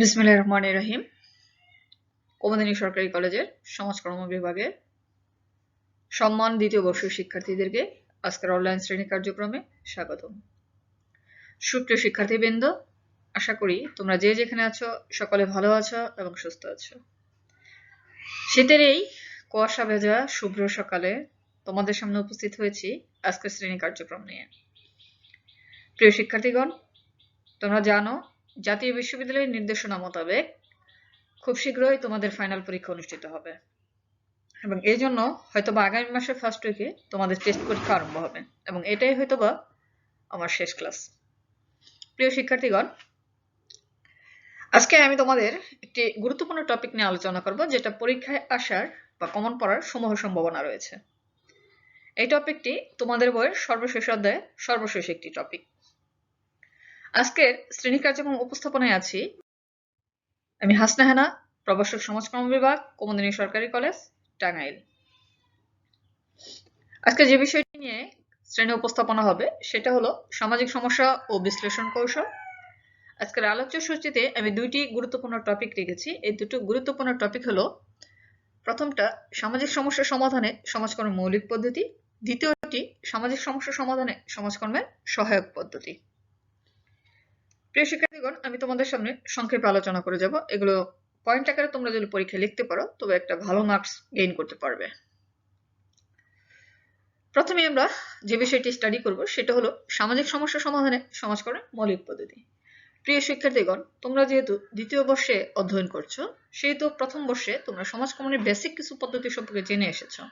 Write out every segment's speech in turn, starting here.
বিসমিল্লাহির রহমানির রহিম। কুমুদিনী সরকারি কলেজের সমাজকর্ম বিভাগের সম্মান দ্বিতীয় বর্ষের শিক্ষার্থীদেরকে আজকের অনলাইন শ্রেণী কার্যক্রমে স্বাগতম। সুপ্রিয় শিক্ষার্থীবৃন্দ, আশা করি তোমরা যে যেখানে আছো সকলে ভালো আছো এবং সুস্থ আছো। শীতের এই কুয়াশা ভেজা শুভ্র সকালে তোমাদের সামনে উপস্থিত হয়েছি আজকের শ্রেণী কার্যক্রম নিয়ে। প্রিয় শিক্ষার্থীগণ, তোমরা জানো জাতীয় বিশ্ববিদ্যালয়ের নির্দেশনা মোতাবেক খুব শীঘ্রই তোমাদের ফাইনাল পরীক্ষা অনুষ্ঠিত হবে এবং এই জন্য হয়তোবা আগামী মাসের ফার্স্ট উইকে তোমাদের টেস্ট পরীক্ষা আরম্ভ হবে এবং এটাই হয়তোবা আমার শেষ ক্লাস। প্রিয় শিক্ষার্থীগণ, আজকে আমি তোমাদের একটি গুরুত্বপূর্ণ টপিক নিয়ে আলোচনা করব, যেটা পরীক্ষায় আসার বা কমন পড়ার সমূহ সম্ভাবনা রয়েছে। এই টপিকটি তোমাদের বইয়ের সর্বশেষ অধ্যায়ে সর্বশেষ একটি টপিক। আজকের শ্রেণী কার্যক্রম উপস্থাপনায় আছি আমি হাসনা হেনা, প্রভাষক সমাজকর্ম বিভাগ, কুমুদিনী সরকারি কলেজ, টাঙ্গাইল। আজকে যে বিষয়টি নিয়ে শ্রেণী উপস্থাপনা হবে সেটা হলো সামাজিক সমস্যা ও বিশ্লেষণ কৌশল। আজকের আলোচ্য সূচিতে আমি দুইটি গুরুত্বপূর্ণ টপিক রেখেছি। এই দুটো গুরুত্বপূর্ণ টপিক হলো, প্রথমটা সামাজিক সমস্যা সমাধানে সমাজকর্মের মৌলিক পদ্ধতি, দ্বিতীয়টি সামাজিক সমস্যা সমাধানে সমাজকর্মের সহায়ক পদ্ধতি। প্রিয় শিক্ষার্থীগণ, আমি তোমাদের সামনে সংক্ষেপে আলোচনা করে যাব। এগুলো পয়েন্ট আকারে তোমরা যদি পরীক্ষায় লিখতে পারো তবে একটা ভালো মার্কস গেইন করতে পারবে। প্রথমে আমরা যে বিষয়টি স্টাডি করব সেটা হলো সামাজিক সমস্যা সমাধানে সমাজকর্মের মৌলিক পদ্ধতি। প্রিয় শিক্ষার্থীগণ, তোমরা যেহেতু দ্বিতীয় বর্ষে অধ্যয়ন করছো, সেহেতু প্রথম বর্ষে তোমরা সমাজকর্মের বেসিক কিছু পদ্ধতি সম্পর্কে জেনে এসেছো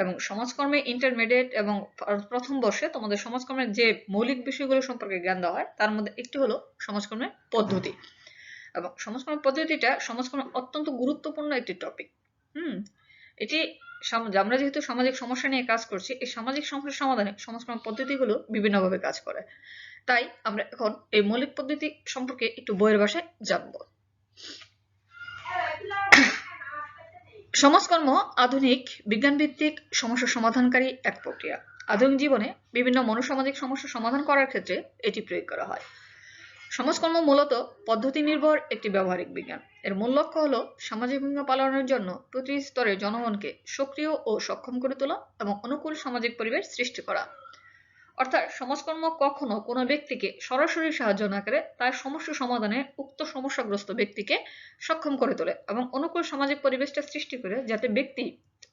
এবং সমাজকর্মে ইন্টারমিডিয়েট এবং প্রথম বর্ষে তোমাদের সমাজকর্মের যে মৌলিক বিষয়গুলো সম্পর্কে জ্ঞান দেওয়া হয় তার মধ্যে একটি হলো সমাজকর্মের পদ্ধতি। এবং সমাজকর্মের পদ্ধতিটা সমাজকর্মের অত্যন্ত গুরুত্বপূর্ণ একটি টপিক। এটি আমরা যেহেতু সামাজিক সমস্যা নিয়ে কাজ করছি, এই সামাজিক সমস্যা সমাধানে সমাজকর্ম পদ্ধতিগুলো বিভিন্নভাবে কাজ করে। তাই আমরা এখন এই মৌলিক পদ্ধতি সম্পর্কে একটু বইয়ের ভাষায় জানব। সমাজকর্ম আধুনিক বিজ্ঞানভিত্তিক সমস্যা সমাধানকারী এক প্রক্রিয়া। আধুনিক জীবনে বিভিন্ন মনোসামাজিক সমস্যা সমাধান করার ক্ষেত্রে এটি প্রয়োগ করা হয়। সমাজকর্ম মূলত পদ্ধতি নির্ভর একটি ব্যবহারিক বিজ্ঞান। এর মূল লক্ষ্য হলো সামাজিক ভূমিকা পালনের জন্য প্রতিটি স্তরের জনগণকে সক্রিয় ও সক্ষম করে তোলা এবং অনুকূল সামাজিক পরিবেশ সৃষ্টি করা। অর্থাৎ সমাজকর্ম কখনো কোনো ব্যক্তিকে সরাসরি সাহায্য না করে তার সমস্যা সমাধানে উক্ত সমস্যাগ্রস্ত ব্যক্তিকে সক্ষম করে তোলে এবং অনুকূল সামাজিক পরিবেশটা সৃষ্টি করে যাতে ব্যক্তি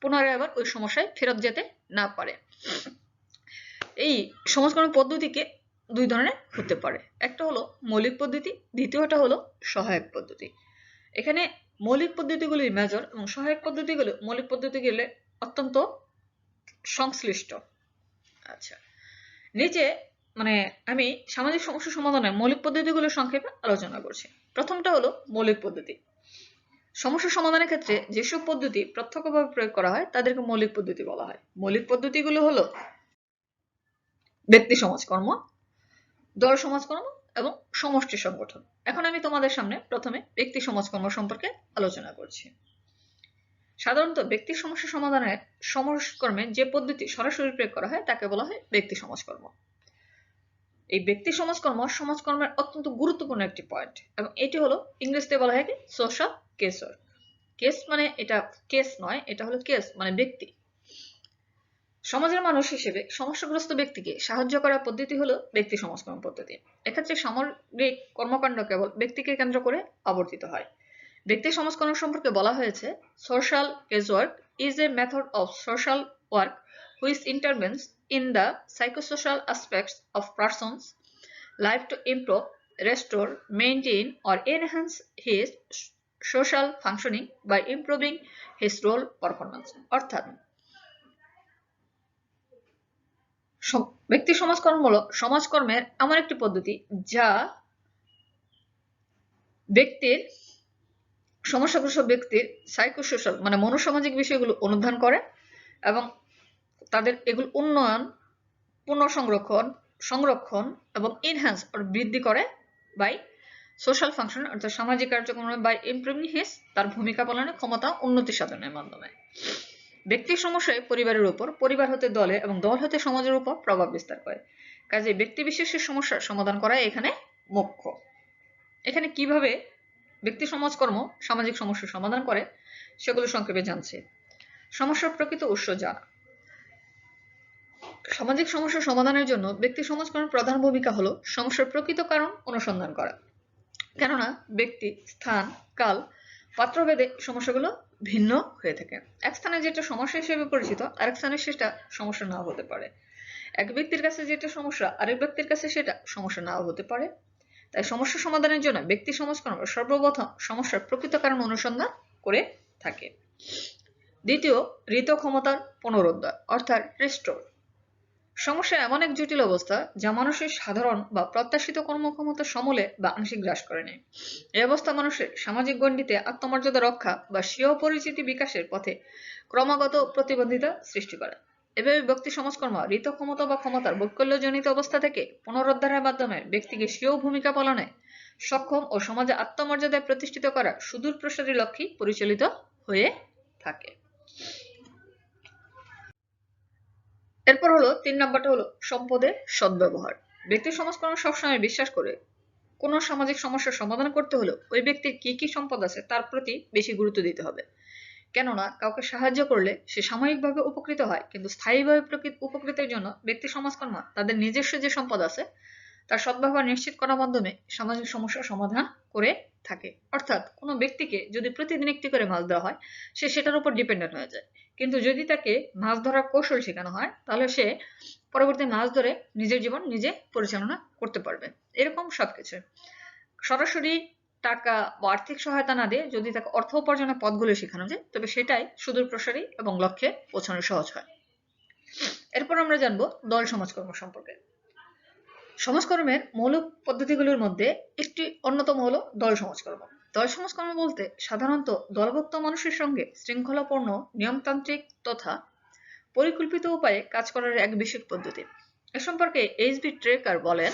পুনরায় আবার ওই সমস্যায় ফেরত যেতে না পারে। এই সমাজকর্ম পদ্ধতিকে দুই ধরনের হতে পারে, একটা হলো মৌলিক পদ্ধতি, দ্বিতীয়টা হলো সহায়ক পদ্ধতি। এখানে মৌলিক পদ্ধতিগুলি মেজর এবং সহায়ক পদ্ধতিগুলো মৌলিক পদ্ধতিগুলো অত্যন্ত সংশ্লিষ্ট। আচ্ছা, নিচে আমি সামাজিক সমস্যা সমাধানের মৌলিক পদ্ধতিগুলো সংক্ষেপে আলোচনা করছি। প্রথমটা হলো মৌলিক পদ্ধতি। সমস্যা সমাধানের ক্ষেত্রে যেসব পদ্ধতি প্রত্যক্ষভাবে প্রয়োগ করা হয় তাদেরকে মৌলিক পদ্ধতি বলা হয়। মৌলিক পদ্ধতিগুলো হলো ব্যক্তি সমাজকর্ম, দল সমাজকর্ম এবং সমষ্টি সংগঠন। এখন আমি তোমাদের সামনে প্রথমে ব্যক্তি সমাজকর্ম সম্পর্কে আলোচনা করছি। সাধারণত ব্যক্তি সমস্যা সমাধানের সমাজকর্মে যে পদ্ধতি সরাসরি প্রয়োগ করা হয় তাকে বলা হয় ব্যক্তি সমাজকর্ম। এই ব্যক্তি সমাজকর্ম সমাজকর্মের অত্যন্ত গুরুত্বপূর্ণ একটি পয়েন্ট এবং এটি হলো ইংরেজিতে বলা হয় কি সোশ্যাল কেস ওয়ার্ক। কেস মানে এটা কেস নয়, এটা হলো কেস মানে ব্যক্তি। সমাজের মানুষ হিসেবে সমস্যাগ্রস্ত ব্যক্তিকে সাহায্য করার পদ্ধতি হলো ব্যক্তি সমাজকর্ম পদ্ধতি। এক্ষেত্রে সামগ্রিক কর্মকাণ্ড কেবল ব্যক্তিকে কেন্দ্র করে আবর্তিত হয়। ব্যক্তি সমাজকর্ম সম্পর্কে বলা হয়েছে, social case work is a method of social work which intervenes in the psychosocial aspects of person's life to improve, restore, maintain or enhance his social functioning by improving his role performance. অর্থাৎ ব্যক্তি সমাজকর্ম হলো সমাজকর্মের এমন একটি পদ্ধতি যা ব্যক্তির সমস্যাগ্রস্ত ব্যক্তির সাইকোসোশ্যাল মানে মনোসামাজিক বিষয়গুলো অনুধান করে এবং তাদের এগুলো উন্নয়ন, পুনঃসংরক্ষণ, সংরক্ষণ এবং এনহ্যান্স বৃদ্ধি করে বাই সোশ্যাল ফাংশন অর্থাৎ সামাজিক কার্যক্রমে বাই ইমপ্রুভিং হিজ তার ভূমিকা পালনের ক্ষমতা উন্নতি সাধনের মাধ্যমে। ব্যক্তির সমস্যায় পরিবারের উপর, পরিবার হতে দলে এবং দল হতে সমাজের উপর প্রভাব বিস্তার করে। কাজে ব্যক্তি বিশেষের সমস্যার সমাধান করা এখানে মুখ্য। এখানে কিভাবে ব্যক্তি সমাজকর্ম সামাজিক সমস্যার সমাধান করে, সেগুলো সংক্ষেপে জানছি। সমস্যার প্রকৃত উৎস জানা। সামাজিক সমস্যা সমাধানের জন্য ব্যক্তি সমাজকর্মের প্রধান ভূমিকা হলো সমস্যার প্রকৃত কারণ অনুসন্ধান করা। কেননা ব্যক্তি, স্থান, কাল, পাত্রভেদে সমস্যাগুলো ভিন্ন হয়ে থাকে। এক স্থানে যেটা সমস্যা হিসেবে পরিচিত, আরেক স্থানে সেটা সমস্যা নাও হতে পারে। এক ব্যক্তির কাছে যেটা সমস্যা, আরেক ব্যক্তির কাছে সেটা সমস্যা নাও হতে পারে। তাই সমস্যা সমাধানের জন্য ব্যক্তি সমাজকর্ম সর্বপ্রথম সমস্যার প্রকৃত কারণ অনুসন্ধান করে থাকে। দ্বিতীয়, ঋত ক্ষমতার পুনরুদ্ধার অর্থাৎ রিস্টোর। সমস্যা এমন এক জটিল অবস্থা যা মানুষের সাধারণ বা প্রত্যাশিত কর্মক্ষমতা সমূলে বা আংশিক গ্রাস করে নেয়। এই অবস্থা মানুষের সামাজিক গণ্ডিতে আত্মমর্যাদা রক্ষা বা স্বীয় পরিচিতি বিকাশের পথে ক্রমাগত প্রতিবন্ধিতা সৃষ্টি করে। এভাবে ব্যক্তি সমাজকর্ম ঋত ক্ষমতা বা ক্ষমতার বৈকল্যজনিত অবস্থা থেকে পুনরুদ্ধারের মাধ্যমে ব্যক্তিকে স্বীয় ভূমিকা পালনে সক্ষম ও সমাজে আত্মমর্যাদায় প্রতিষ্ঠিত করা সুদূর প্রসারী লক্ষ্যে পরিচালিত হয়ে থাকে। এরপর হলো 3 নম্বরটা হলো সম্পদের সদ্ব্যবহার। ব্যক্তি সমাজকর্ম সবসময় বিশ্বাস করে কোনো সামাজিক সমস্যার সমাধান করতে হলে ওই ব্যক্তির কি কি সম্পদ আছে তার প্রতি বেশি গুরুত্ব দিতে হবে। কেননা কাউকে সাহায্য করলে সে সাময়িকভাবে উপকৃত হয়, কিন্তু স্থায়ীভাবে উপকৃতের জন্য ব্যক্তি সমাজকর্ম তাদের নিজস্ব যে সম্পদ আছে তার সদ্ব্যবহার নিশ্চিত করার মাধ্যমে সামাজিক সমস্যার সমাধান করে থাকে। অর্থাৎ কোনো ব্যক্তিকে যদি প্রতিদিন একটি করে মাছ দেওয়া হয়, সে সেটার উপর ডিপেন্ডেন্ট হয়ে যায়। কিন্তু যদি তাকে মাছ ধরার কৌশল শেখানো হয়, তাহলে সে পরবর্তী মাছ ধরে নিজের জীবন নিজে পরিচালনা করতে পারবে। এরকম সবকিছু সরাসরি টাকা বা আর্থিক সহায়তা না দিয়ে যদি তাকে অর্থ উপার্জনের পথগুলো শেখানো যায়, তবে সেটাই সুদূর প্রসারী এবং লক্ষ্যে পৌঁছানো সহজ হয়। এরপর আমরা জানবো দল সমাজকর্ম সম্পর্কে। সমাজকর্মের মৌলিক পদ্ধতিগুলোর মধ্যে একটি অন্যতম হলো দল সমাজকর্ম। দল সমাজকর্ম বলতে সাধারণত দলভুক্ত মানুষের সঙ্গে শৃঙ্খলাপূর্ণ, নিয়মতান্ত্রিক তথা পরিকল্পিত উপায়ে কাজ করার এক বিশেষ পদ্ধতি। এ সম্পর্কে এইচবি ট্রেকার বলেন,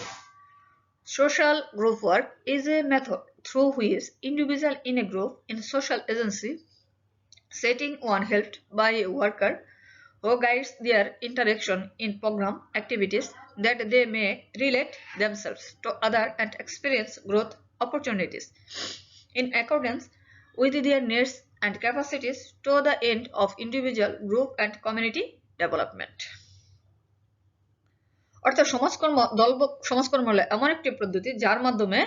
social group work is a method through which individual in a group in social agency setting one helped by a worker who guides their interaction in program activities that they may relate themselves to other and experience growth opportunities in accordance with their needs and capacities to the end of individual, group and community development. অর্থাৎ সমাজকর্ম হলো এমন একটি পদ্ধতি যার মাধ্যমে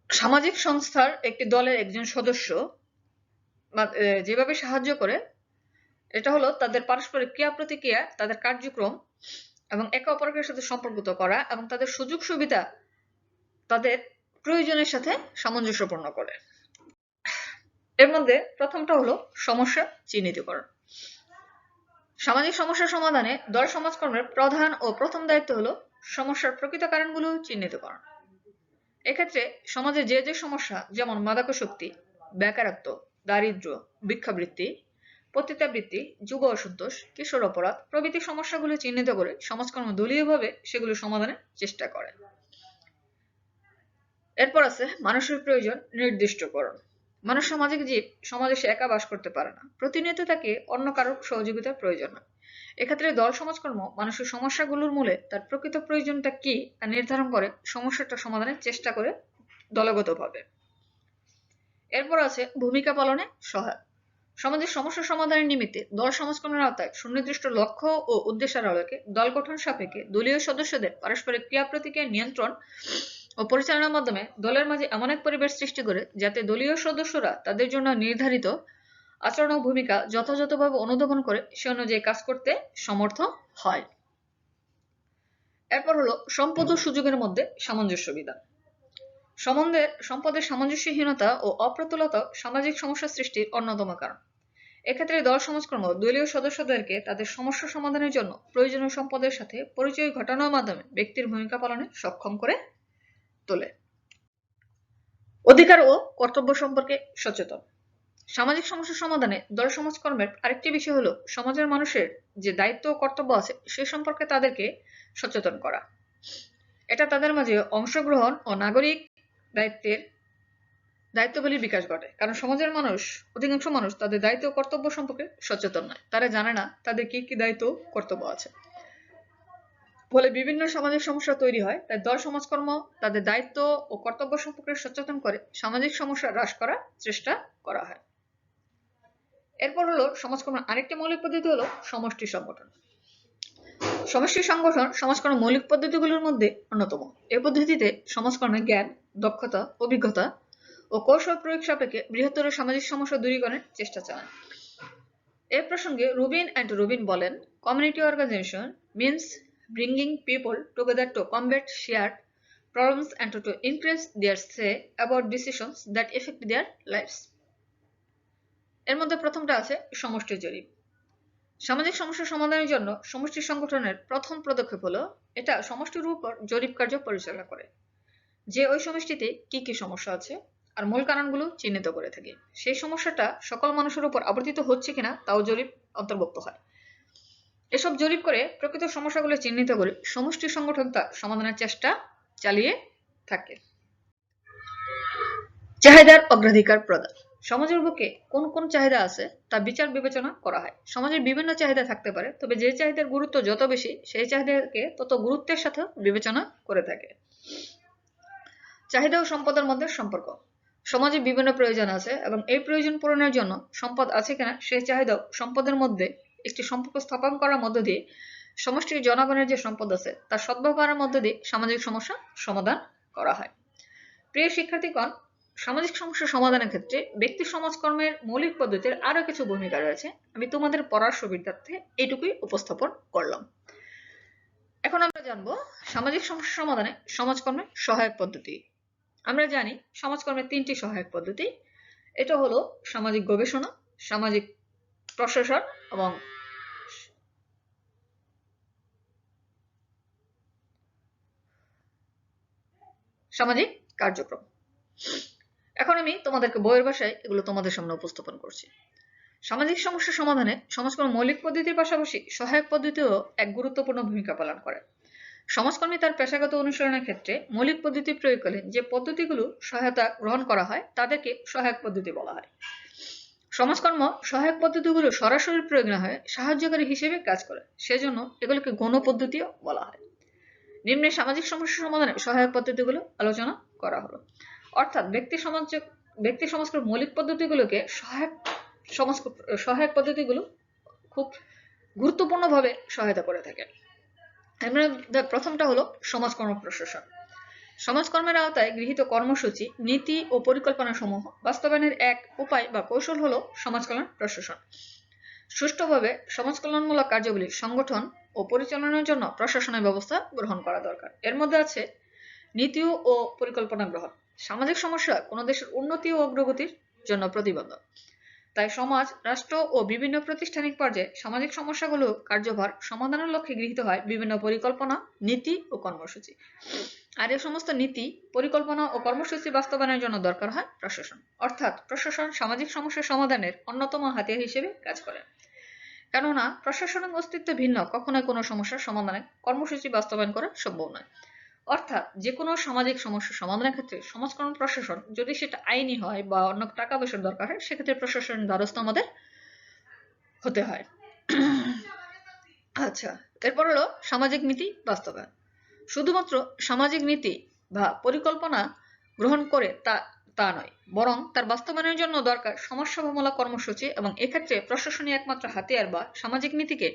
সামাজিক সংস্থার একটি দলের একজন সদস্য যেভাবে সাহায্য করে, এটা হলো তাদের পারস্পরিক ক্রিয়া প্রতিক্রিয়া, তাদের কার্যক্রম এবং একে অপরের সাথে সম্পর্কিত করা এবং তাদের সুযোগ সুবিধা তাদের প্রয়োজনের সাথে সামঞ্জস্যপূর্ণ করে। এর মধ্যে প্রথমটা হলো সমস্যা চিহ্নিতকরণ। সামাজিক সমস্যা সমাধানে দল সমাজকর্মের প্রধান ও প্রথম দায়িত্ব হলো সমস্যার প্রকৃত কারণগুলো চিহ্নিতকরণ। এক্ষেত্রে সমাজে যে যে সমস্যা, যেমন মাদকাসক্তি, বেকারত্ব, দারিদ্র্য, ভিক্ষাবৃত্তি, পতিতাবৃত্তি, যুব অসন্তোষ, কিশোর অপরাধ প্রভৃতি সমস্যাগুলো চিহ্নিত করে সমাজকর্ম দলীয়ভাবে সেগুলো সমাধানের চেষ্টা করে। এরপর আছে মানুষের প্রয়োজন নির্দিষ্টকরণ। মানুষ সামাজিক জীব, সমাজে সে একা বাস করতে পারে না, প্রতিনিয়ত তাকে অন্য কারোর সহযোগিতার প্রয়োজন হয়। এক্ষেত্রে দল সমাজকর্ম মানুষের সমস্যাগুলোর মূলে তার প্রকৃত প্রয়োজনটা কি তা নির্ধারণ করে সমস্যাটা সমাধানের চেষ্টা করে দলগতভাবে। এরপর আছে ভূমিকা পালনে সহায়ক। সমাজের সমস্যা সমাধানের নিমিত্তে দল সমাজকর্মের আওতায় সুনির্দিষ্ট লক্ষ্য ও উদ্দেশ্যের আলোকে দল গঠন সাপেক্ষে দলীয় সদস্যদের পারস্পরিক ক্রিয়া প্রতিক্রিয়া নিয়ন্ত্রণ ও পরিচালনার মাধ্যমে দলের মাঝে এমন এক পরিবেশ সৃষ্টি করে যাতে দলীয় সদস্যরা তাদের জন্য নির্ধারিত আচরণ ও ভূমিকা যথাযথভাবে অনুধাবন করে সে অনুযায়ী কাজ করতে সমর্থ হয়। এরপর হলো সম্পদ ও সুযোগের মধ্যে সামঞ্জস্য বিধান। সম্পদের সামঞ্জস্যহীনতা ও অপ্রতুলতা সামাজিক সমস্যা সৃষ্টির অন্যতম কারণ। এক্ষেত্রে দল সমাজকর্ম দলীয় সদস্যদেরকে তাদের সমস্যা সমাধানের জন্য প্রয়োজনীয় সম্পদের সাথে পরিচয় ঘটানোর মাধ্যমে ব্যক্তির ভূমিকা পালনে সক্ষম করে তোলে। অধিকার ও কর্তব্য সম্পর্কে সচেতন। সামাজিক সমস্যা সমাধানে দল সমাজকর্মের আরেকটি বিষয় হলো সমাজের মানুষের যে দায়িত্ব ও কর্তব্য আছে সে সম্পর্কে তাদেরকে সচেতন করা। এটা তাদের মাঝে অংশগ্রহণ ও নাগরিক দায়িত্বগুলির বিকাশ ঘটে, কারণ সমাজের অধিকাংশ মানুষ তাদের দায়িত্ব ও কর্তব্য সম্পর্কে সচেতন নয়। তারা জানে না তাদের কি কি দায়িত্ব কর্তব্য আছে। ফলে বিভিন্ন সামাজিক সমস্যা তৈরি হয়। তাই দল সমাজকর্ম তাদের দায়িত্ব ও কর্তব্য সম্পর্কে সচেতন করে সামাজিক সমস্যা হ্রাস করার চেষ্টা করা হয়। এরপর হলো সমাজকর্মের আরেকটি মৌলিক পদ্ধতি হলো সমষ্টি সংগঠন। সমষ্টি সংগঠন সমাজকর্মের মৌলিক পদ্ধতিগুলোর মধ্যে অন্যতম। এই পদ্ধতিতে সমাজকর্মে জ্ঞান, দক্ষতা, অভিজ্ঞতা ও কৌশল প্রয়োগ সাপেক্ষে বৃহত্তর সামাজিক সমস্যা দূরীকরণের চেষ্টা চালান। এই প্রসঙ্গে রুবিন অ্যান্ড রুবিন বলেন, community organization means bringing people together to combat shared problems and to increase their say about decisions that affect their lives. এর মধ্যে প্রথমটা আছে সমষ্টি জরিপ। সামাজিক সমস্যা সমাধানের জন্য সমষ্টি সংগঠনের প্রথম পদক্ষেপ হলো এটা সমষ্টির উপর জরিপ কার্য পরিচালনা করে, যে ওই সমষ্টিতে কি কি সমস্যা আছে আর মূল কারণগুলো চিহ্নিত করে থাকে। সেই সমস্যাটা সকল মানুষের উপর আবর্তিত হচ্ছে কিনা তাও জরিপ অন্তর্ভুক্ত হয়। এসব জরিপ করে প্রকৃত সমস্যাগুলো চিহ্নিত করে সমষ্টি সংগঠন তা সমাধানের চেষ্টা চালিয়ে থাকে। চাহিদার অগ্রাধিকার প্রদান। সমাজের বুকে কোন কোন চাহিদা আছে তা বিচার বিবেচনা করা হয়। সমাজের বিভিন্ন চাহিদা থাকতে পারে, তবে যে চাহিদার গুরুত্ব যত বেশি সেই চাহিদাকে তত গুরুত্বের সাথে বিবেচনা করে থাকে। চাহিদা ও সম্পদের মধ্যে সম্পর্ক। সমাজে বিভিন্ন প্রয়োজন আছে এবং এই প্রয়োজন পূরণের জন্য সম্পদ আছে কিনা সেই চাহিদা ও সম্পদের মধ্যে একটি সম্পর্ক স্থাপন করার মধ্য দিয়ে সমষ্টির জনগণের যে সম্পদ আছে তার সদ্ব্যবহারের মধ্য দিয়ে সামাজিক সমস্যা সমাধান করা হয়। প্রিয় শিক্ষার্থীগণ, সামাজিক সমস্যা সমাধানের ক্ষেত্রে ব্যক্তি সমাজকর্মের মৌলিক পদ্ধতির আরো কিছু ভূমিকা রয়েছে। আমি তোমাদের পড়ার সুবিধার্থে এইটুকুই উপস্থাপন করলাম। এখন আমরা জানবো সামাজিক সমস্যা সমাধানে সমাজকর্মের সহায়ক পদ্ধতি। আমরা জানি সমাজকর্মের তিনটি সহায়ক পদ্ধতি। এটা হলো সামাজিক গবেষণা, সামাজিক প্রশাসন এবং সামাজিক কার্যক্রম। এখন আমি তোমাদেরকে বইয়ের ভাষায় এগুলো তোমাদের সামনে উপস্থাপন করছি। সামাজিক সমস্যা সমাধানে সমাজকর্ম মৌলিক পদ্ধতির পাশাপাশি সহায়ক পদ্ধতিও এক গুরুত্বপূর্ণ ভূমিকা পালন করে। সমাজকর্মী তার পেশাগত অনুশীলনের ক্ষেত্রে মৌলিক পদ্ধতি প্রয়োগ করলে যে পদ্ধতিগুলো সহায়তা গ্রহণ করা হয় তাদেরকে সহায়ক পদ্ধতি বলা হয়। সমাজকর্ম সহায়ক পদ্ধতিগুলো সরাসরি প্রয়োগ না হয়ে সাহায্যকারী হিসেবে কাজ করে, সেজন্য এগুলোকে গণ পদ্ধতিও বলা হয়। নিম্নে সামাজিক সমস্যা সমাধানে সহায়ক পদ্ধতিগুলো আলোচনা করা হলো। অর্থাৎ ব্যক্তি সমাজকর্ম মৌলিক পদ্ধতিগুলোকে সহায়ক পদ্ধতিগুলো খুব গুরুত্বপূর্ণভাবে সহায়তা করে থাকে। প্রথমটা হলো সমাজকর্ম প্রশাসন। সমাজকর্মের আওতায় গৃহীত কর্মসূচি, নীতি ও পরিকল্পনা সমূহ বাস্তবায়নের এক উপায় বা কৌশল হলো সমাজকল্যাণ প্রশাসন। সুষ্ঠুভাবে সমাজকল্যাণমূলক কার্যগুলি সংগঠন ও পরিচালনার জন্য প্রশাসনের ব্যবস্থা গ্রহণ করা দরকার। এর মধ্যে আছে নীতি ও পরিকল্পনা গ্রহণ। সামাজিক সমস্যা কোনো দেশের উন্নতি ও অগ্রগতির জন্য প্রতিবন্ধক। তাই সমাজ, রাষ্ট্র ও বিভিন্ন প্রাতিষ্ঠানিক পর্যায়ে সামাজিক সমস্যাগুলো কার্যভার সমাধানের লক্ষ্যে গৃহীত হয় বিভিন্ন পরিকল্পনা, নীতি ও কর্মসূচি। আর এই সমস্ত নীতি, পরিকল্পনা ও কর্মসূচি বাস্তবায়নের জন্য দরকার হয় প্রশাসন। অর্থাৎ প্রশাসন সামাজিক সমস্যা সমাধানের অন্যতম হাতিয়ার হিসেবে কাজ করে। কেননা প্রশাসনিক অস্তিত্ব ভিন্ন কখনোই কোনো সমস্যার সমাধানে কর্মসূচি বাস্তবায়ন করা সম্ভব নয়। অর্থাৎ যে কোনো সামাজিক সমস্যা সমাধানের ক্ষেত্রে সমাজকর্ম প্রশাসন, যদি সেটা আইনি হয় বা অন্য টাকা পয়সার দরকার হয়, সেক্ষেত্রে প্রশাসনের দ্বারস্থ আমাদের হতে হয়। আচ্ছা, এরপর হলো সামাজিক নীতি বাস্তবায়ন। শুধুমাত্র সামাজিক নীতি বা পরিকল্পনা গ্রহণ করে তা নয়, বরং তার বাস্তবায়নের জন্য দরকার সমাজসেবামূলক কর্মসূচি, এবং এক্ষেত্রে প্রশাসনই একমাত্র হাতিয়ার বা সামাজিক নীতিকে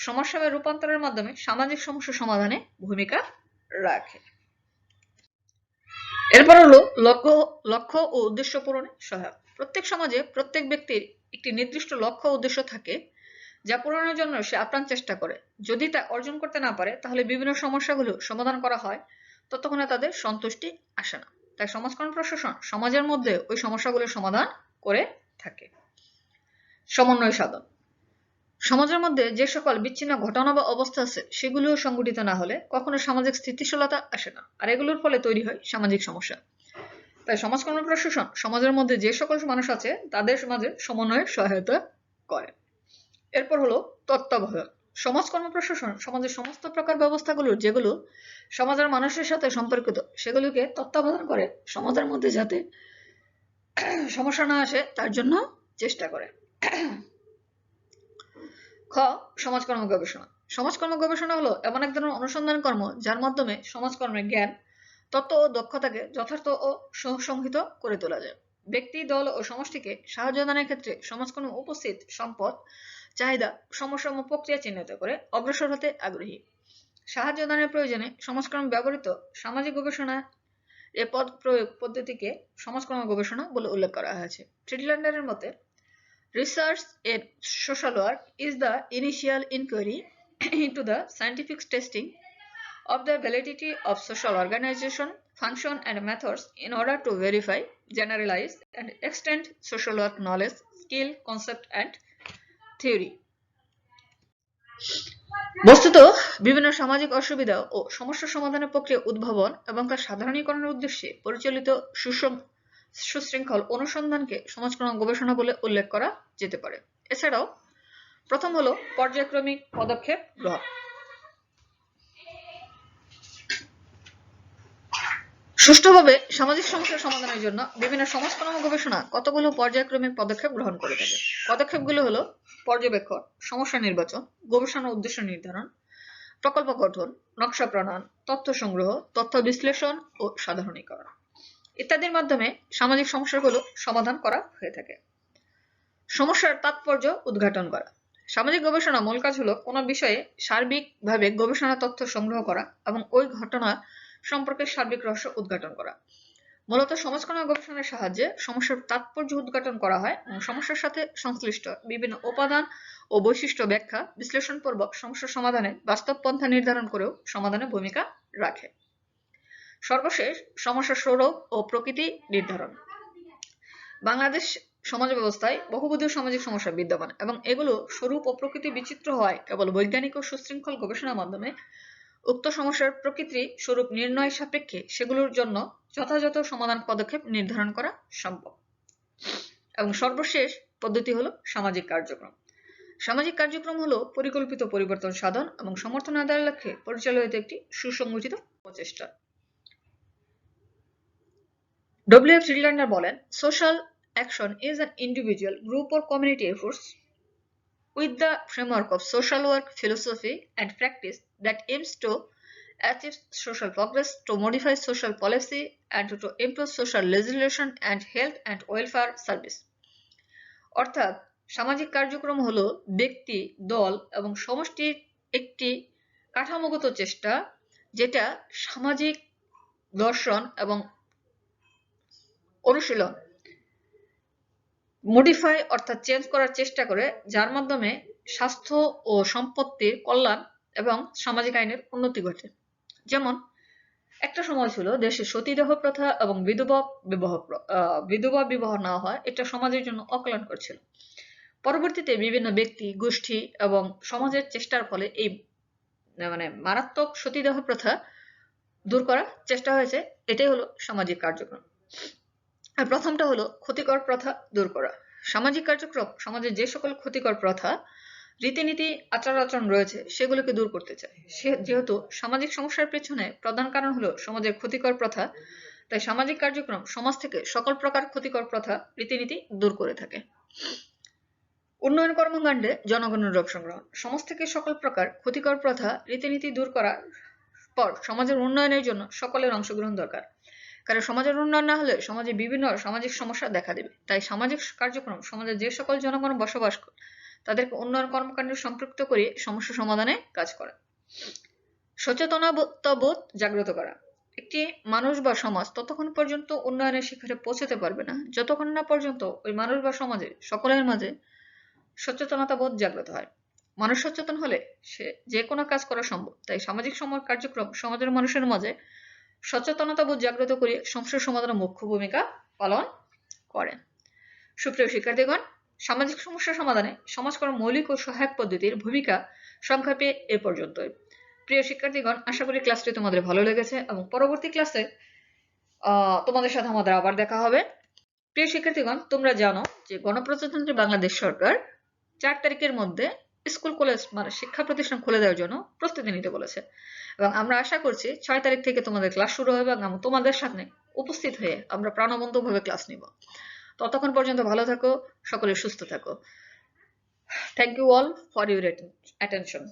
সমাজসেবায় রূপান্তরের মাধ্যমে সামাজিক সমস্যা সমাধানে ভূমিকা রাখে। এরপর হলো লক্ষ্য ও উদ্দেশ্য পূরণে সহায়ক। প্রত্যেক সমাজে প্রত্যেক ব্যক্তির একটি নির্দিষ্ট লক্ষ্য ও উদ্দেশ্য থাকে, যা পূরণের জন্য সে আপ্রাণ চেষ্টা করে। যদি তা অর্জন করতে না পারে তাহলে বিভিন্ন সমস্যাগুলো সমাধান করা হয়, ততক্ষণে তাদের সন্তুষ্টি আসে না। তাই সমাজকর্ম প্রশাসন সমাজের মধ্যে ওই সমস্যাগুলোর সমাধান করে থাকে। সমন্বয় সাধন। সমাজের মধ্যে যে সকল বিচ্ছিন্ন ঘটনা বা অবস্থা আছে সেগুলিও সংগঠিত না হলে কখনো সামাজিক স্থিতিশীলতা আসে না, আর এগুলোর ফলে তৈরি হয় সামাজিক সমস্যা। তাই সমাজকর্ম প্রশাসন সমাজের মধ্যে যে সকল মানুষ আছে তাদের মাঝে সমন্বয়ে সহায়তা করে। এরপর হলো তত্ত্বাবধান। সমাজকর্ম প্রশাসন সমাজের সমস্ত প্রকার ব্যবস্থাগুলো যেগুলো সমাজের মানুষের সাথে সম্পর্কিত সেগুলোকে তত্ত্বাবধান করে সমাজের মধ্যে যাতে সমস্যা না আসে তার জন্য চেষ্টা করে। খ, সমাজকর্ম গবেষণা। সমাজকর্ম গবেষণা হলো এমন এক ধরনের অনুসন্ধান কর্ম যার মাধ্যমে সমাজকর্মের জ্ঞান, তত্ত্ব ও দক্ষতাকে যথার্থ ও সুসংহত করে তোলা যায়। ব্যক্তি, দল ও সমষ্টিকে সাহায্য দানের ক্ষেত্রে সমাজকর্মে উপস্থিত সম্পদ, চাহিদা, সমস্যা ও প্রক্রিয়া চিহ্নিত করে অগ্রসর হতে আগ্রহী। সাহায্য দানের প্রয়োজনে সমাজকর্মে ব্যবহৃত সামাজিক গবেষণা এ পদ প্রয়োগ পদ্ধতিকে সমাজকর্ম গবেষণা বলে উল্লেখ করা হয়েছে। ফ্রিডল্যান্ডারের মতে, research in social work is the initial inquiry into the scientific testing of the validity of social organization, function and methods in order to verify, generalize and extend social work knowledge, skill, concept and theory. বস্তুত বিভিন্ন সামাজিক অসুবিধা ও সমস্যা সমাধানের প্রক্রিয়া উদ্ভাবন এবং তার সাধারণীকরণের উদ্দেশ্যে পরিচালিত সুশৃঙ্খল অনুসন্ধানকে সমাজকর্ম গবেষণা বলে উল্লেখ করা যেতে পারে। এছাড়াও প্রথম হলো পর্যায়ক্রমিক পদক্ষেপ গ্রহণ। সুষ্ঠুভাবে সামাজিক সমস্যা সমাধানের জন্য বিভিন্ন সমাজকর্ম গবেষণা কতগুলো পর্যায়ক্রমিক পদক্ষেপ গ্রহণ করে থাকে। পদক্ষেপগুলো হলো পর্যবেক্ষণ, সমস্যা নির্বাচন, গবেষণা উদ্দেশ্য নির্ধারণ, প্রকল্প গঠন, নকশা প্রণয়ন, তথ্য সংগ্রহ, তথ্য বিশ্লেষণ ও সাধারণীকরণ ইত্যাদির মাধ্যমে সামাজিক সমস্যাগুলো সমাধান করা হয়ে থাকে। সমস্যার তাৎপর্য উদ্ঘাটন করা। সামাজিক গবেষণা মূল কাজ হলো কোনো বিষয়ে সার্বিকভাবে গবেষণা তথ্য সংগ্রহ করা এবং ওই ঘটনা সম্পর্কে সার্বিক রহস্য উদ্ঘাটন করা। মূলত সমাজকর্ম গবেষণার সাহায্যে সমস্যার তাৎপর্য উদ্ঘাটন করা হয় এবং সমস্যার সাথে সংশ্লিষ্ট বিভিন্ন উপাদান ও বৈশিষ্ট্য ব্যাখ্যা বিশ্লেষণপূর্বক সমস্যা সমাধানে বাস্তব পন্থা নির্ধারণ করেও সমাধানে ভূমিকা রাখে। সর্বশেষ সমস্যার স্বরূপ ও প্রকৃতি নির্ধারণ। বাংলাদেশ সমাজ ব্যবস্থায় বহুবিধ সামাজিক সমস্যা বিদ্যমান এবং এগুলো স্বরূপ ও প্রকৃতি বিচিত্র হওয়ায় কেবল বৈজ্ঞানিক ও সুশৃঙ্খল গবেষণার মাধ্যমে উক্ত সমস্যার প্রকৃতি স্বরূপ নির্ণয় সাপেক্ষে সেগুলোর জন্য যথাযথ সমাধান পদক্ষেপ নির্ধারণ করা সম্ভব। এবং সর্বশেষ পদ্ধতি হলো সামাজিক কার্যক্রম। সামাজিক কার্যক্রম হলো পরিকল্পিত পরিবর্তন সাধন এবং সমর্থন আদায়ের লক্ষ্যে পরিচালিত একটি সুসংগঠিত প্রচেষ্টা। ডব্লিউ.এফ. ফ্রিডল্যান্ডার বলেন, social action is an individual, group or community efforts with the framework of social work, philosophy and practice that aims to achieve social progress, to modify social policy and to improve social legislation and health and welfare service. অর্থাৎ সামাজিক কার্যক্রম হলো ব্যক্তি, দল এবং সমষ্টির একটি কাঠামোগত চেষ্টা যেটা সামাজিক দর্শন এবং অনুশীলন মডিফাই অর্থাৎ চেঞ্জ করার চেষ্টা করে, যার মাধ্যমে স্বাস্থ্য ও সম্পত্তির কল্যাণ এবং সামাজিক আইনের উন্নতি ঘটে। যেমন একটা সময় ছিল দেশে সতীদাহ প্রথা এবং বিধবা বিবাহ না হয় এটা সমাজের জন্য অকল্যাণকর ছিল। পরবর্তীতে বিভিন্ন ব্যক্তি, গোষ্ঠী এবং সমাজের চেষ্টার ফলে এই মারাত্মক সতীদাহ প্রথা দূর করার চেষ্টা হয়েছে। এটাই হলো সামাজিক কার্যক্রম। আর প্রথমটা হলো ক্ষতিকর প্রথা দূর করা। সামাজিক কার্যক্রম সমাজের যে সকল ক্ষতিকর প্রথা, রীতিনীতি, আচার-আচরণ রয়েছে সেগুলোকে দূর করতে চায়। যেহেতু সামাজিক সমস্যার পেছনে প্রধান কারণ হলো সমাজের ক্ষতিকর প্রথা, তাই সামাজিক কার্যক্রম সমাজ থেকে সকল প্রকার ক্ষতিকর প্রথা, রীতিনীতি দূর করে থাকে। উন্নয়ন কর্মকাণ্ডে জনগণের অংশগ্রহণ। সমাজ থেকে সকল প্রকার ক্ষতিকর প্রথা, রীতিনীতি দূর করার পর সমাজের উন্নয়নের জন্য সকলের অংশগ্রহণ দরকার। কারণ সমাজের উন্নয়ন না হলে সমাজে বিভিন্ন সামাজিক সমস্যা দেখা দেবে। তাই সামাজিক কার্যক্রম সমাজে যে সকল জনগণ বসবাস করে তাদেরকে উন্নয়ন কর্মকাণ্ডে সম্পৃক্ত করে সমস্যা সমাধানে কাজ করে। সচেতনতাবোধ জাগ্রত করা। একটি মানুষ বা সমাজ ততক্ষণ পর্যন্ত উন্নয়নের শিখরে পৌঁছতে পারবে না যতক্ষণ না পর্যন্ত ওই মানুষ বা সমাজে সকলের মাঝে সচেতনতাবোধ জাগ্রত হয়। মানুষ সচেতন হলে সে যে কোনো কাজ করা সম্ভব। তাই সামাজিক কার্যক্রম সমাজের মানুষের মাঝে সচেতনতাবোধ জাগ্রত করে সমস্যা সমাধানে মুখ্য ভূমিকা পালন করে। সুপ্রিয় শিক্ষার্থীগণ, সামাজিক সমস্যা সমাধানে সমাজকর্ম মৌলিক ও সহায়ক পদ্ধতির ভূমিকা সংক্ষেপে এ পর্যন্তই। প্রিয় শিক্ষার্থীগণ, আশা করি ক্লাসটি তোমাদের ভালো লেগেছে এবং পরবর্তী ক্লাসে তোমাদের সাথে আমাদের আবার দেখা হবে। প্রিয় শিক্ষার্থীগণ, তোমরা জানো যে গণপ্রজাতন্ত্রী বাংলাদেশ সরকার 4 তারিখের মধ্যে স্কুল কলেজ শিক্ষা প্রতিষ্ঠান খুলে দেওয়ার জন্য প্রস্তুতি নিতে বলেছে এবং আমরা আশা করছি 6 তারিখ থেকে তোমাদের ক্লাস শুরু হবে এবং তোমাদের সামনে উপস্থিত হয়ে আমরা প্রাণবন্তভাবে ক্লাস নিব। ততক্ষণ পর্যন্ত ভালো থাকো, সকলে সুস্থ থাকো। Thank you all for your attention.